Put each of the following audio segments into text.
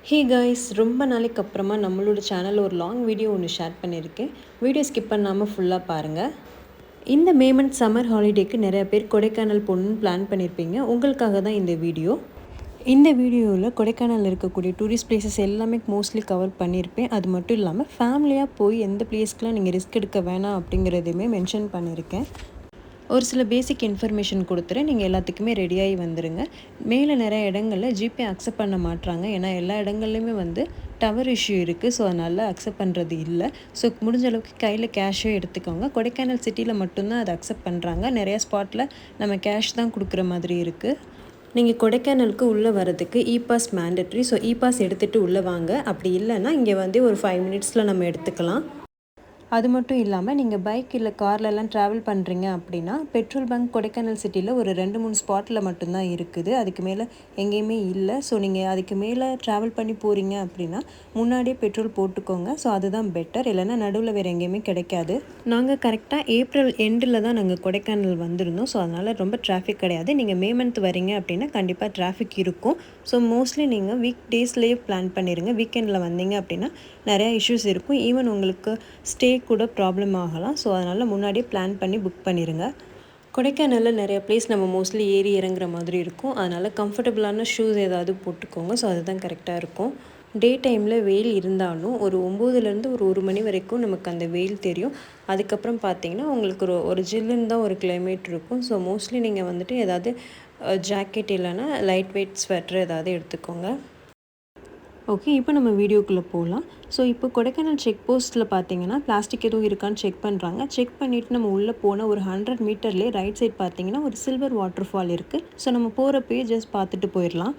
Hey guys, ரொம்ப நாளைக்கு அப்புறமா நம்மளோட சேனலில் ஒரு லாங் வீடியோ ஒன்று ஷேர் பண்ணியிருக்கேன். வீடியோ ஸ்கிப் பண்ணாமல் ஃபுல்லாக பாருங்கள். இந்த மே மந்த் சம்மர் ஹாலிடேக்கு நிறைய பேர் கொடைக்கானல் போகணுன்னு பிளான் பண்ணியிருப்பீங்க. உங்களுக்காக தான் இந்த வீடியோ. இந்த வீடியோவில் கொடைக்கானலில் இருக்கக்கூடிய டூரிஸ்ட் பிளேசஸ் எல்லாமே மோஸ்ட்லி கவர் பண்ணியிருப்பேன். அது மட்டும் இல்லாமல் ஃபேமிலியாக போய் எந்த பிளேஸ்க்கெலாம் நீங்கள் ரிஸ்க் எடுக்க வேணாம் அப்படிங்கிறதையுமே மென்ஷன் பண்ணியிருக்கேன். ஒரு சில பேசிக் இன்ஃபர்மேஷன் கொடுத்துறேன். நீங்கள் எல்லாத்துக்குமே ரெடியாகி வந்துடுங்க. மேலே நிறைய இடங்களில் ஜிபே அக்செப்ட் பண்ண மாட்றாங்க. ஏன்னா எல்லா இடங்கள்லையுமே டவர் இஷ்யூ இருக்குது. ஸோ அதனால் அக்செப்ட் பண்ணுறது இல்லை. ஸோ முடிஞ்ச அளவுக்கு கையில் கேஷே எடுத்துக்கோங்க. கொடைக்கானல் சிட்டியில் மட்டும்தான் அதை அக்செப்ட் பண்ணுறாங்க. நிறையா ஸ்பாட்டில் நம்ம கேஷ் தான் கொடுக்குற மாதிரி இருக்குது. நீங்கள் கொடைக்கானலுக்கு உள்ளே வரதுக்கு பாஸ் மேண்டட்ரி. ஸோ பாஸ் எடுத்துகிட்டு உள்ளே வாங்க. அப்படி இல்லைன்னா இங்கே ஒரு 5 மினிட்ஸில் நம்ம எடுத்துக்கலாம். அது மட்டும் இல்லாமல் நீங்கள் பைக் இல்லை கார்லலாம் ட்ராவல் பண்ணுறீங்க அப்படின்னா பெட்ரோல் பங்க் கொடைக்கானல் சிட்டியில் ஒரு 2-3 ஸ்பாட்டில் மட்டும்தான் இருக்குது. அதுக்கு மேலே எங்கேயுமே இல்லை. ஸோ நீங்கள் அதுக்கு மேலே ட்ராவல் பண்ணி போகிறீங்க அப்படின்னா முன்னாடியே பெட்ரோல் போட்டுக்கோங்க. ஸோ அதுதான் பெட்டர். இல்லைன்னா நடுவில் வேறு எங்கேயுமே கிடைக்காது. நாங்கள் கரெக்டாக ஏப்ரல் எண்டில் தான் நாங்கள் கொடைக்கானல் வந்திருந்தோம். ஸோ அதனால் ரொம்ப டிராஃபிக் கிடையாது. நீங்கள் மே மந்த் வரீங்க அப்படின்னா கண்டிப்பாக டிராஃபிக் இருக்கும். ஸோ மோஸ்ட்லி நீங்கள் வீக் டேஸ்லேயே பிளான் பண்ணிடுங்க. வீக்கெண்டில் வந்தீங்க அப்படின்னா நிறையா இஷ்யூஸ் இருக்கும். ஈவன் உங்களுக்கு ஸ்டே கூட ப்ராப்ளம் ஆகலாம். ஸோ அதனால் முன்னாடியே பிளான் பண்ணி புக் பண்ணிடுங்க. கொடைக்கானலில் நிறைய பிளேஸ் நம்ம மோஸ்ட்லி ஏறி இறங்குற மாதிரி இருக்கும். அதனால் கம்ஃபர்டபுளான ஷூஸ் ஏதாவது போட்டுக்கோங்க. ஸோ அதுதான் கரெக்டாக இருக்கும். டே டைமில் வெயில் இருந்தாலும் ஒரு 9லேருந்து ஒரு 1 மணி வரைக்கும் நமக்கு அந்த வெயில் தெரியும். அதுக்கப்புறம் பார்த்திங்கன்னா உங்களுக்கு ஒரு ஜில்லுன்னு தான் ஒரு கிளைமேட் இருக்கும். ஸோ மோஸ்ட்லி நீங்கள் ஏதாவது ஜாக்கெட் இல்லைன்னா லைட் வெயிட் ஸ்வெட்டர் ஏதாவது எடுத்துக்கோங்க. ஓகே, இப்போ நம்ம வீடியோக்குள்ளே போகலாம். ஸோ இப்போ கொடைக்கானல் செக் போஸ்ட்டில் பார்த்தீங்கன்னா பிளாஸ்டிக் எதுவும் இருக்கான்னு செக் பண்ணுறாங்க. செக் பண்ணிவிட்டு நம்ம உள்ளே போன ஒரு 100 மீட்டர்லேயே ரைட் சைட் பார்த்தீங்கன்னா ஒரு சில்வர் வாட்டர் ஃபால் இருக்குது. ஸோ நம்ம போகிறப்பயே ஜஸ்ட் பார்த்துட்டு போயிடலாம்.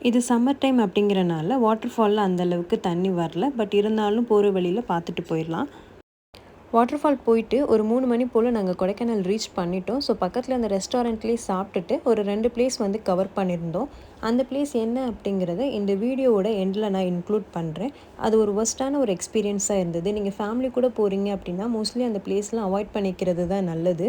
இது சம்மர் டைம் அப்படிங்கிறனால வாட்டர் ஃபாலில் அந்தளவுக்கு தண்ணி வரல. பட் இருந்தாலும் போகிற வழியில் பார்த்துட்டு போயிடலாம். வாட்டர் ஃபால் போயிட்டு ஒரு 3 மணி போல் நாங்கள் கொடைக்கானல் ரீச் பண்ணிட்டோம். ஸோ பக்கத்தில் அந்த ரெஸ்டாரண்ட்லேயே சாப்பிட்டுட்டு ஒரு 2 பிளேஸ் கவர் பண்ணியிருந்தோம். அந்த பிளேஸ் என்ன அப்படிங்கிறத இந்த வீடியோவோட எண்டில் நான் இன்க்ளூட் பண்ணுறேன். அது ஒரு ஒர்ஸ்ட்டான ஒரு எக்ஸ்பீரியன்ஸாக இருந்தது. நீங்கள் ஃபேமிலி கூட போகிறீங்க அப்படின்னா மோஸ்ட்லி அந்த பிளேஸ்லாம் அவாய்ட் பண்ணிக்கிறது தான் நல்லது.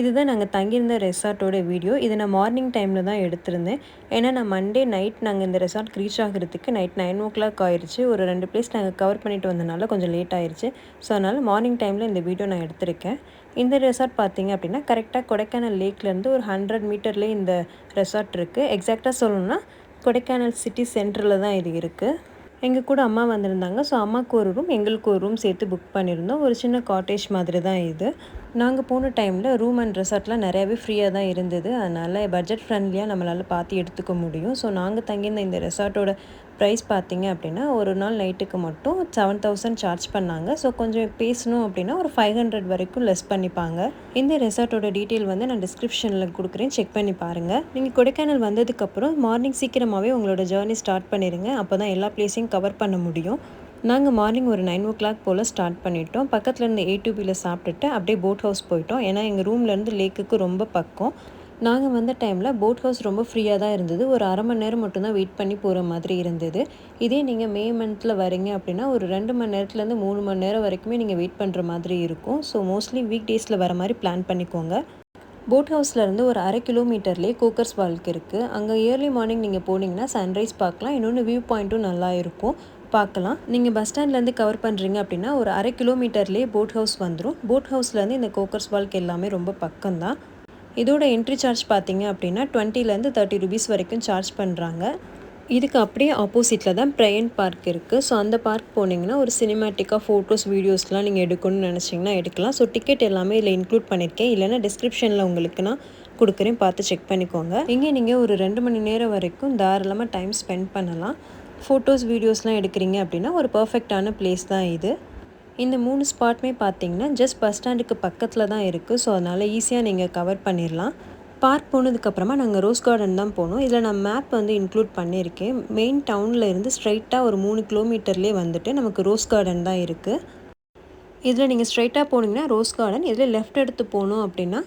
இதுதான் நாங்கள் தங்கியிருந்த ரெசார்ட்டோட வீடியோ. இதை நான் மார்னிங் டைமில் தான் எடுத்திருந்தேன். ஏன்னா நான் மண்டே நைட் நாங்கள் இந்த ரெசார்ட் ரீச் ஆகிறதுக்கு நைட் 9 o'clock ஆயிடுச்சு. ஒரு 2 பிளேஸ் நாங்கள் கவர் பண்ணிட்டு வந்தனால கொஞ்சம் லேட் ஆயிடுச்சு. ஸோ அதனால் மார்னிங் டைமில் இந்த வீடியோ நான் எடுத்திருக்கேன். இந்த ரெசார்ட் பார்த்தீங்க அப்படின்னா கரெக்டாக கொடைக்கானல் லேக்லேருந்து ஒரு 100 மீட்டர்லேயே இந்த ரெசார்ட் இருக்குது. எக்ஸாக்டாக சொல்லணும்னா கொடைக்கானல் சிட்டி சென்டரில் தான் இது இருக்குது. எங்கள் கூட அம்மா வந்திருந்தாங்க. ஸோ அம்மாவுக்கு ஒரு ரூம், எங்களுக்கு ஒரு ரூம் சேர்த்து புக் பண்ணியிருந்தோம். ஒரு சின்ன காட்டேஜ் மாதிரி தான் இது. நாங்கள் போன டைமில் ரூம் அண்ட் ரெசார்ட்லாம் நிறையாவே ஃப்ரீயாக தான் இருந்தது. அதனால் பட்ஜெட் ஃப்ரெண்ட்லியாக நம்மளால் பார்த்து எடுத்துக்க முடியும். ஸோ நாங்கள் தங்கியிருந்த இந்த ரெசார்ட்டோட ப்ரைஸ் பார்த்திங்க அப்படின்னா ஒரு நாள் நைட்டுக்கு மட்டும் 7,000 சார்ஜ் பண்ணாங்க. ஸோ கொஞ்சம் பேசணும் அப்படின்னா ஒரு 500 வரைக்கும் லெஸ் பண்ணிப்பாங்க. இந்த ரெசார்ட்டோட டீட்டெயில் நான் டிஸ்கிரிப்ஷனில் கொடுக்குறேன், செக் பண்ணி பாருங்கள். நீங்கள் கொடைக்கானல் வந்ததுக்கப்புறம் மார்னிங் சீக்கிரமாகவே உங்களோட ஜேர்னி ஸ்டார்ட் பண்ணிடுங்க. அப்போ தான் எல்லா பிளேஸையும் கவர் பண்ண முடியும். நாங்கள் மார்னிங் ஒரு 9 o'clock போல் ஸ்டார்ட் பண்ணிட்டோம். பக்கத்தில் இருந்து A2Bயில் சாப்பிட்டுட்டு அப்படியே போட் ஹவுஸ் போயிட்டோம். ஏன்னா எங்கள் ரூம்லேருந்து லேக்குக்கு ரொம்ப பக்கம். நாங்கள் வந்த டைமில் போட் ஹவுஸ் ரொம்ப ஃப்ரீயாக தான் இருந்தது. ஒரு அரை மணி நேரம் மட்டும்தான் வெயிட் பண்ணி போகிற மாதிரி இருந்தது. இதே நீங்கள் மே மந்தில் வரீங்க அப்படின்னா ஒரு 2 மணி நேரத்துலேருந்து 3 மணி நேரம் வரைக்குமே நீங்கள் வெயிட் பண்ணுற மாதிரி இருக்கும். ஸோ மோஸ்ட்லி வீக் டேஸில் வர மாதிரி பிளான் பண்ணிக்கோங்க. போட் ஹவுஸ்லேருந்து ஒரு 1/2 கிலோமீட்டர்லேயே கோக்கர்ஸ் வால்க் இருக்குது. அங்கே ஏர்லி மார்னிங் நீங்கள் போனீங்கன்னா சன்ரைஸ் பார்க்கலாம். இன்னொன்று வியூ பாயிண்ட்டும் நல்லா இருக்கும், பார்க்கலாம். நீங்கள் பஸ் ஸ்டாண்ட்லேருந்து கவர் பண்ணுறீங்க அப்படின்னா ஒரு 1/2 கிலோமீட்டர்லேயே போட் ஹவுஸ் வந்துடும். போட் ஹவுஸ்லேருந்து இந்த கோக்கர்ஸ் வால்க் எல்லாமே ரொம்ப பக்கம்தான். இதோட என்ட்ரி சார்ஜ் பார்த்தீங்க அப்படின்னா 20லேருந்து 30 rupees வரைக்கும் சார்ஜ் பண்ணுறாங்க. இதுக்கு அப்படியே ஆப்போசிட்டில் தான் ப்ரையன்ட் பார்க் இருக்குது. ஸோ அந்த பார்க் போனீங்கன்னா ஒரு சினிமேட்டிக்காக ஃபோட்டோஸ் வீடியோஸ்லாம் நீங்கள் எடுக்கணும்னு நினச்சிங்கன்னா எடுக்கலாம். ஸோ டிக்கெட் எல்லாமே இதில் இன்க்ளூட் பண்ணியிருக்கேன். இல்லைனா டிஸ்கிரிப்ஷனில் உங்களுக்கு நான் கொடுக்குறேன், பார்த்து செக் பண்ணிக்கோங்க. இங்கே நீங்கள் ஒரு 2 மணி நேரம் வரைக்கும் தாராளமாக டைம் ஸ்பெண்ட் பண்ணலாம். ஃபோட்டோஸ் வீடியோஸ்லாம் எடுக்கிறீங்க அப்படின்னா ஒரு பர்ஃபெக்டான பிளேஸ் தான் இது. இந்த 3 ஸ்பாட்டுமே பார்த்தீங்கன்னா ஜஸ்ட் பஸ் ஸ்டாண்டுக்கு பக்கத்தில் தான் இருக்குது. ஸோ அதனால் ஈஸியாக நீங்கள் கவர் பண்ணிடலாம். பார்க் போனதுக்கப்புறமா நாங்கள் ரோஸ் கார்டன் தான் போனோம். இதில் நான் மேப் இன்க்ளூட் பண்ணியிருக்கேன். மெயின் டவுனில் இருந்து ஸ்ட்ரைட்டாக ஒரு 3 கிலோமீட்டர்லேயே வந்துட்டு நமக்கு ரோஸ் கார்டன் தான் இருக்குது. இதில் நீங்கள் ஸ்ட்ரைட்டாக போனீங்கன்னா ரோஸ் கார்டன், இதில் லெஃப்ட் எடுத்து போனோம் அப்படின்னா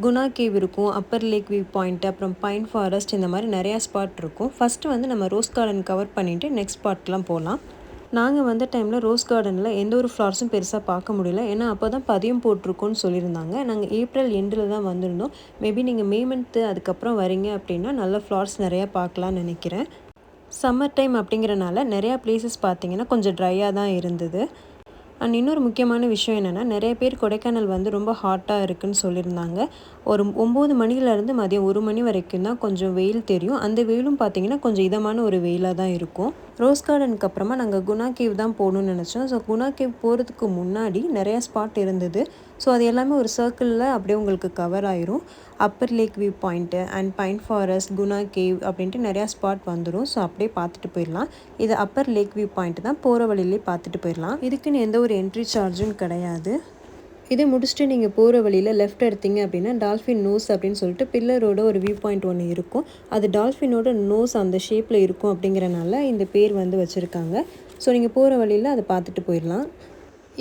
குணா கேவ் இருக்கும், அப்பர் லேக் வியூ பாயிண்ட், அப்புறம் பைன் ஃபாரஸ்ட், இந்த மாதிரி நிறையா ஸ்பாட் இருக்கும். ஃபஸ்ட்டு நம்ம ரோஸ் கார்டன் கவர் பண்ணிவிட்டு நெக்ஸ்ட் ஸ்பாட்லாம் போகலாம். நாங்கள் வந்த டைமில் ரோஸ் கார்டனில் எந்த ஒரு ஃப்ளார்ஸும் பெருசாக பார்க்க முடியல. ஏன்னா அப்போ தான் பதியம் போட்டிருக்கோன்னு சொல்லியிருந்தாங்க. நாங்கள் ஏப்ரல் எண்டில் தான் வந்திருந்தோம். மேபி நீங்கள் மே மந்த்து அதுக்கப்புறம் வரீங்க அப்படின்னா நல்ல ஃப்ளார்ஸ் நிறையா பார்க்கலான்னு நினைக்கிறேன். சம்மர் டைம் அப்படிங்கிறனால நிறையா பிளேசஸ் பார்த்திங்கன்னா கொஞ்சம் ட்ரையாக தான் இருந்தது. அண்ட் இன்னொரு முக்கியமான விஷயம் என்னென்னா, நிறைய பேர் கொடைக்கானல் வந்து ரொம்ப ஹாட்டாக இருக்குதுன்னு சொல்லியிருந்தாங்க. ஒரு 9 மணிலேருந்து மதியம் 1 மணி வரைக்கும் தான் கொஞ்சம் வெயில் தெரியும். அந்த வெயிலும் பார்த்திங்கன்னா கொஞ்சம் இதமான ஒரு வெயிலாக தான் இருக்கும். ரோஸ் கார்டனுக்கு அப்புறமா நாங்கள் குணா கேவ் தான் போகணுன்னு நினச்சோம். ஸோ குணா கேவ் போகிறதுக்கு முன்னாடி நிறையா ஸ்பாட் இருந்தது. ஸோ அது எல்லாமே ஒரு சர்க்கிளில் அப்படியே உங்களுக்கு கவர் ஆயிரும். Upper lake view point and pine forest, Guna cave அப்படின்ட்டு நிறையா ஸ்பாட் வந்துடும். ஸோ அப்படியே பார்த்துட்டு போயிடலாம். இது அப்பர் லேக் வியூ பாயிண்ட் தான், போகிற வழியிலே பார்த்துட்டு போயிடலாம். இதுக்குன்னு எந்த ஒரு என்ட்ரி சார்ஜும் கிடையாது. இதை முடிச்சுட்டு நீங்கள் போகிற வழியில் லெஃப்ட் எடுத்தீங்க அப்படின்னா டால்ஃபின் நோஸ் அப்படின்னு சொல்லிட்டு பில்லரோட ஒரு வியூ பாயிண்ட் ஒன்று இருக்கும். அது டால்ஃபினோட நோஸ் அந்த ஷேப்பில் இருக்கும் அப்படிங்கிறனால இந்த பேர் வந்து வச்சுருக்காங்க. ஸோ நீங்கள் போகிற வழியில் அதை பார்த்துட்டு போயிடலாம்.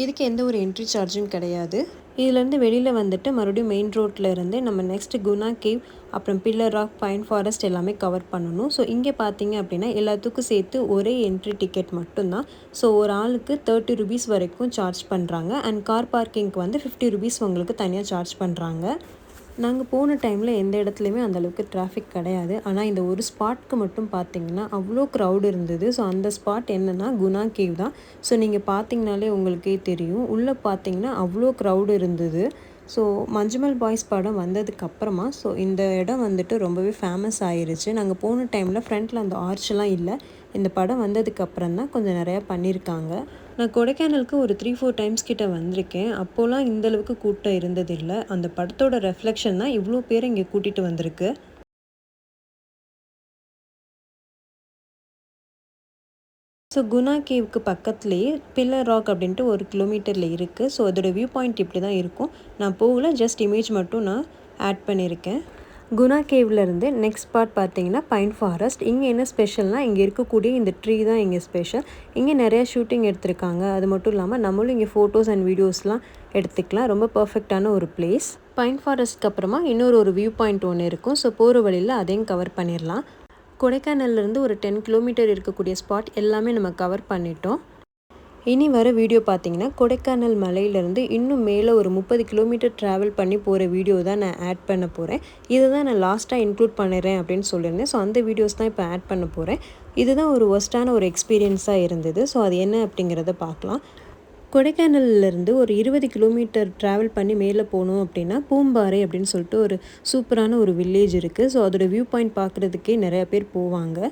இதுக்கு எந்த ஒரு என்ட்ரி சார்ஜும் கிடையாது. இதுலேருந்து வெளியில் வந்துட்டு மறுபடியும் மெயின் ரோட்டில் இருந்து நம்ம நெக்ஸ்ட்டு குணா கேவ், அப்புறம் பில்லர் ராக், பைன் ஃபாரஸ்ட் எல்லாமே கவர் பண்ணணும். ஸோ இங்கே பார்த்தீங்க அப்படின்னா எல்லாத்துக்கும் சேர்த்து ஒரே என்ட்ரி டிக்கெட் மட்டும்தான். ஸோ ஒரு ஆளுக்கு 30 ருபீஸ் வரைக்கும் சார்ஜ் பண்ணுறாங்க. அண்ட் கார் பார்க்கிங்க்கு வந்து 50 ருபீஸ் உங்களுக்கு தனியாக சார்ஜ் பண்ணுறாங்க. நாங்கள் போன டைமில் எந்த இடத்துலையுமே அந்தளவுக்கு டிராஃபிக் கிடையாது. ஆனால் இந்த ஒரு ஸ்பாட்க்கு மட்டும் பார்த்திங்கன்னா அவ்வளோ க்ரௌடு இருந்தது. ஸோ அந்த ஸ்பாட் என்னென்னா குணா கேவ் தான். ஸோ நீங்கள் பார்த்திங்கனாலே உங்களுக்கே தெரியும், உள்ளே பார்த்திங்கன்னா அவ்வளோ க்ரௌடு இருந்தது. ஸோ மஞ்சுமல் பாய்ஸ் படம் வந்ததுக்கப்புறமா ஸோ இந்த இடம் வந்துட்டு ரொம்பவே ஃபேமஸ் ஆயிருச்சு. நாங்கள் போன டைமில் ஃப்ரண்ட்டில் அந்த ஆர்ச்செலாம் இல்லை. இந்த படம் வந்ததுக்கப்புறம் தான் கொஞ்சம் நிறையா பண்ணியிருக்காங்க. நான் கொடைக்கானலுக்கு ஒரு 3-4 டைம்ஸ் கிட்ட வந்திருக்கேன். அப்போலாம் இந்தளவுக்கு கூட்டம் இருந்ததில்லை. அந்த படத்தோட ரெஃப்ளெக்ஷன் தான் இவ்வளோ பேரை இங்கே கூட்டிகிட்டு வந்திருக்கு. ஸோ குணா கேவுக்கு பக்கத்துலேயே பில்லர் ராக் அப்படின்ட்டு 1 கிலோமீட்டரில் இருக்குது. ஸோ அதோட வியூ பாயிண்ட் இப்படி தான் இருக்கும். நான் போகல, ஜஸ்ட் இமேஜ் மட்டும் நான் ஆட் பண்ணியிருக்கேன். குணா கேவ்லேருந்து நெக்ஸ்ட் ஸ்பாட் பார்த்தீங்கன்னா பைன் ஃபாரஸ்ட். இங்கே என்ன ஸ்பெஷல்னால், இங்கே இருக்கக்கூடிய இந்த ட்ரீ தான் இங்கே ஸ்பெஷல். இங்கே நிறையா ஷூட்டிங் எடுத்திருக்காங்க. அது மட்டும் இல்லாமல் நம்மளும் இங்கே ஃபோட்டோஸ் அண்ட் வீடியோஸ்லாம் எடுத்துக்கலாம். ரொம்ப பர்ஃபெக்டான ஒரு பிளேஸ். பைன் ஃபாரஸ்ட்க்கு அப்புறமா இன்னொரு ஒரு வியூ பாயிண்ட் ஒன்று இருக்கும். ஸோ போகிற வழியில் அதையும் கவர் பண்ணிடலாம். கொடைக்கானல்லேருந்து ஒரு 10 கிலோமீட்டர் இருக்கக்கூடிய ஸ்பாட் எல்லாமே நம்ம கவர் பண்ணிட்டோம். இனி வர வீடியோ பார்த்தீங்கன்னா கொடைக்கானல் மலையிலேருந்து இன்னும் மேலே ஒரு 30 கிலோமீட்டர் ட்ராவல் பண்ணி போகிற வீடியோ தான் நான் ஆட் பண்ண போகிறேன். இதை தான் நான் லாஸ்ட்டாக இன்க்ளூட் பண்ணிடுறேன் அப்படின்னு சொல்லியிருந்தேன். ஸோ அந்த வீடியோஸ் தான் இப்போ ஆட் பண்ண போகிறேன். இதுதான் ஒரு ஒஸ்ட்டான ஒரு எக்ஸ்பீரியன்ஸாக இருந்தது. ஸோ அது என்ன அப்படிங்கிறத பார்க்கலாம். கொடைக்கானல்லேருந்து ஒரு 20 கிலோமீட்டர் ட்ராவல் பண்ணி மேலே போகணும் அப்படின்னா பூம்பாறை அப்படின்னு சொல்லிட்டு ஒரு சூப்பரான ஒரு வில்லேஜ் இருக்குது. ஸோ அதோடய வியூ பாயிண்ட் பார்க்குறதுக்கே நிறையா பேர் போவாங்க.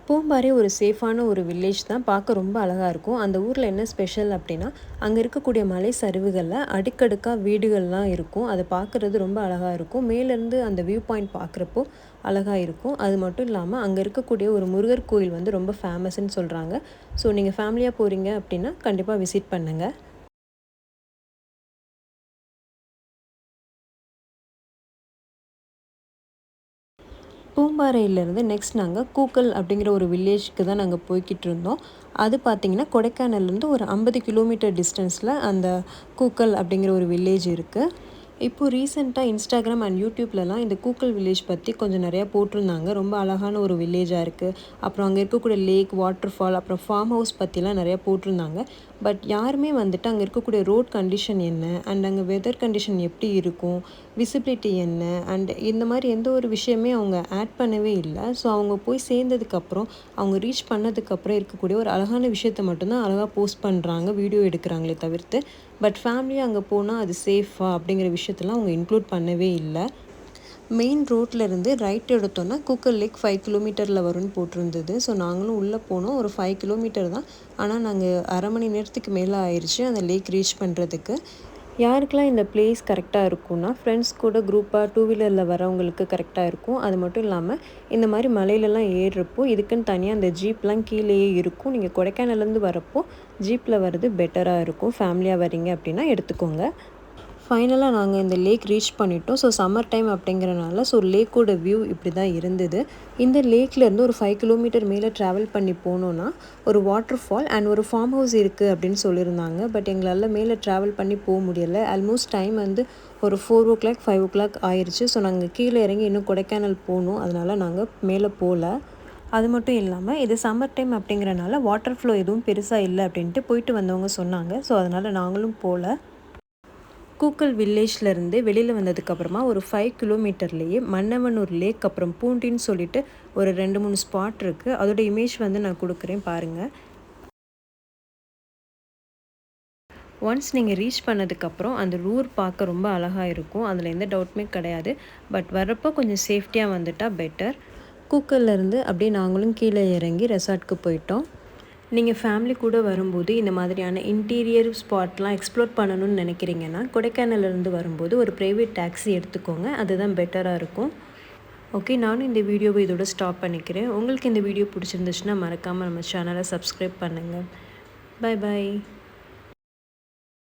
பூம்பாறை ஒரு சேஃபான ஒரு வில்லேஜ் தான், பார்க்க ரொம்ப அழகாக இருக்கும். அந்த ஊரில் என்ன ஸ்பெஷல் அப்படின்னா, அங்கே இருக்கக்கூடிய மலை சரிவுகளில் அடுக்கடுக்காக வீடுகள்லாம் இருக்கும். அதை பார்க்குறது ரொம்ப அழகாக இருக்கும். மேலேருந்து அந்த வியூ பாயிண்ட் பார்க்குறப்போ அழகாக இருக்கும். அது மட்டும் இல்லாமல் அங்கே இருக்கக்கூடிய ஒரு முருகர் கோயில் வந்து ரொம்ப ஃபேமஸ்ன்னு சொல்கிறாங்க. ஸோ நீங்கள் ஃபேமிலியாக போகிறீங்க அப்படின்னா கண்டிப்பாக விசிட் பண்ணுங்கள். பூம்பாறையிலேருந்து நெக்ஸ்ட் நாங்கள் கூக்கல் அப்படிங்கிற ஒரு வில்லேஜுக்கு தான் நாங்கள் போய்கிட்டு இருந்தோம். அது பார்த்திங்கன்னா கொடைக்கானல்லேருந்து ஒரு 50 கிலோமீட்டர் டிஸ்டன்ஸில் அந்த கூக்கல் அப்படிங்கிற ஒரு வில்லேஜ் இருக்குது. இப்போது ரீசெண்டாக இன்ஸ்டாகிராம் அண்ட் யூடியூப்லலாம் இந்த கூக்கல் வில்லேஜ் பற்றி கொஞ்சம் நிறையா போட்டிருந்தாங்க. ரொம்ப அழகான ஒரு வில்லேஜாக இருக்குது. அப்புறம் அங்கே இருக்கக்கூடிய லேக், வாட்டர் ஃபால், அப்புறம் ஃபார்ம் ஹவுஸ் பற்றிலாம் நிறையா போட்டிருந்தாங்க. பட் யாருமே வந்துட்டு அங்கே இருக்கக்கூடிய ரோட் கண்டிஷன் என்ன, அண்ட் அங்கே வெதர் கண்டிஷன் எப்படி இருக்கும், விசிபிலிட்டி என்ன, அண்ட் இந்த மாதிரி எந்த ஒரு விஷயமே அவங்க ஆட் பண்ணவே இல்லை. ஸோ அவங்க போய் சேர்ந்ததுக்கப்புறம், அவங்க ரீச் பண்ணதுக்கப்புறம் இருக்கக்கூடிய ஒரு அழகான விஷயத்த மட்டும்தான் அழகாக போஸ்ட் பண்ணுறாங்க, வீடியோ எடுக்கிறாங்களே தவிர்த்து, பட் ஃபேமிலியாக அங்கே போனால் அது சேஃபா அப்படிங்கிற விஷயத்தெல்லாம் அவங்க இன்க்ளூட் பண்ணவே இல்லை. மெயின் ரோட்லேருந்து ரைட் எடுத்தோன்னா கூக்கல் லேக் 5 கிலோமீட்டரில் வரும்னு போட்டிருந்தது. ஸோ நாங்களும் உள்ளே போனோம். ஒரு 5 கிலோமீட்டர் தான். ஆனால் நாங்கள் அரை மணி நேரத்துக்கு மேலே ஆயிடுச்சு அந்த லேக் ரீச் பண்ணுறதுக்கு. யாருக்கெல்லாம் இந்த பிளேஸ் கரெக்டாக இருக்கும்னா, ஃப்ரெண்ட்ஸ் கூட குரூப்பாக 2 வீலரில் வரவங்களுக்கு கரெக்டாக இருக்கும். அது மட்டும் இல்லாமல் இந்த மாதிரி மலையிலலாம் ஏறுறப்போ இதுக்குன்னு தனியாக அந்த ஜீப்லாம் கீழேயே இருக்கும். நீங்கள் கொடைக்கானல்லேருந்து வரப்போ ஜீப்பில் வர்றது பெட்டராக இருக்கும். ஃபேமிலியாக வரீங்க அப்படின்னா எடுத்துக்கோங்க. ஃபைனலாக நாங்கள் இந்த லேக் ரீச் பண்ணிட்டோம். ஸோ சம்மர் டைம் அப்படிங்கிறனால ஸோ லேக்கோட வியூ இப்படி தான் இருந்தது. இந்த லேக்லேருந்து ஒரு 5 கிலோமீட்டர் மேலே ட்ராவல் பண்ணி போனோன்னா ஒரு வாட்டர் ஃபால் அண்ட் ஒரு ஃபார்ம் ஹவுஸ் இருக்குது அப்படின்னு சொல்லியிருந்தாங்க. பட் எங்களால் மேலே ட்ராவல் பண்ணி போக முடியலை. ஆல்மோஸ்ட் டைம் வந்து ஒரு 4 o'clock 5 o'clock ஆயிடுச்சு. ஸோ நாங்கள் கீழே இறங்கி இன்னும் கொடைக்கானல் போகணும். அதனால் நாங்கள் மேலே போகல. அது மட்டும் இல்லாமல் இது சம்மர் டைம் அப்படிங்கிறனால வாட்டர் ஃப்ளோ எதுவும் பெருசாக இல்லை அப்படின்ட்டு போயிட்டு வந்தவங்க சொன்னாங்க. ஸோ அதனால் நாங்களும் போகல. கூக்கல் வில்லேஜ்லேருந்து வெளியில் வந்ததுக்கப்புறமா ஒரு 5 கிலோமீட்டர்லேயே மன்னவனூர் லேக் அப்புறம் பூண்டின்னு சொல்லிட்டு ஒரு 2-3 ஸ்பாட் இருக்குது. அதோட இமேஜ் வந்து நான் கொடுக்குறேன் பாருங்கள். ஒன்ஸ் நீங்கள் ரீச் பண்ணதுக்கப்புறம் அந்த ஊர் பார்க்க ரொம்ப அழகாக இருக்கும், அதில் எந்த டவுட்டுமே கிடையாது. பட் வரப்போ கொஞ்சம் சேஃப்டியாக வந்துட்டால் பெட்டர். கூக்கல்லேருந்து அப்படியே நாங்களும் கீழே இறங்கி ரெசார்ட்க்கு போயிட்டோம். நீங்கள் ஃபேமிலி கூட வரும்போது இந்த மாதிரியான இன்டீரியர் ஸ்பாட்லாம் எக்ஸ்ப்ளோர் பண்ணணும்னு நினைக்கிறீங்கன்னா கொடைக்கானல்லேருந்து வரும்போது ஒரு ப்ரைவேட் டாக்ஸி எடுத்துக்கோங்க, அதுதான் பெட்டராக இருக்கும். ஓகே, நானும் இந்த வீடியோவை இதோட ஸ்டாப் பண்ணிக்கிறேன். உங்களுக்கு இந்த வீடியோ பிடிச்சிருந்துச்சுன்னா மறக்காமல் நம்ம சேனலை சப்ஸ்கிரைப் பண்ணுங்கள். Bye bye.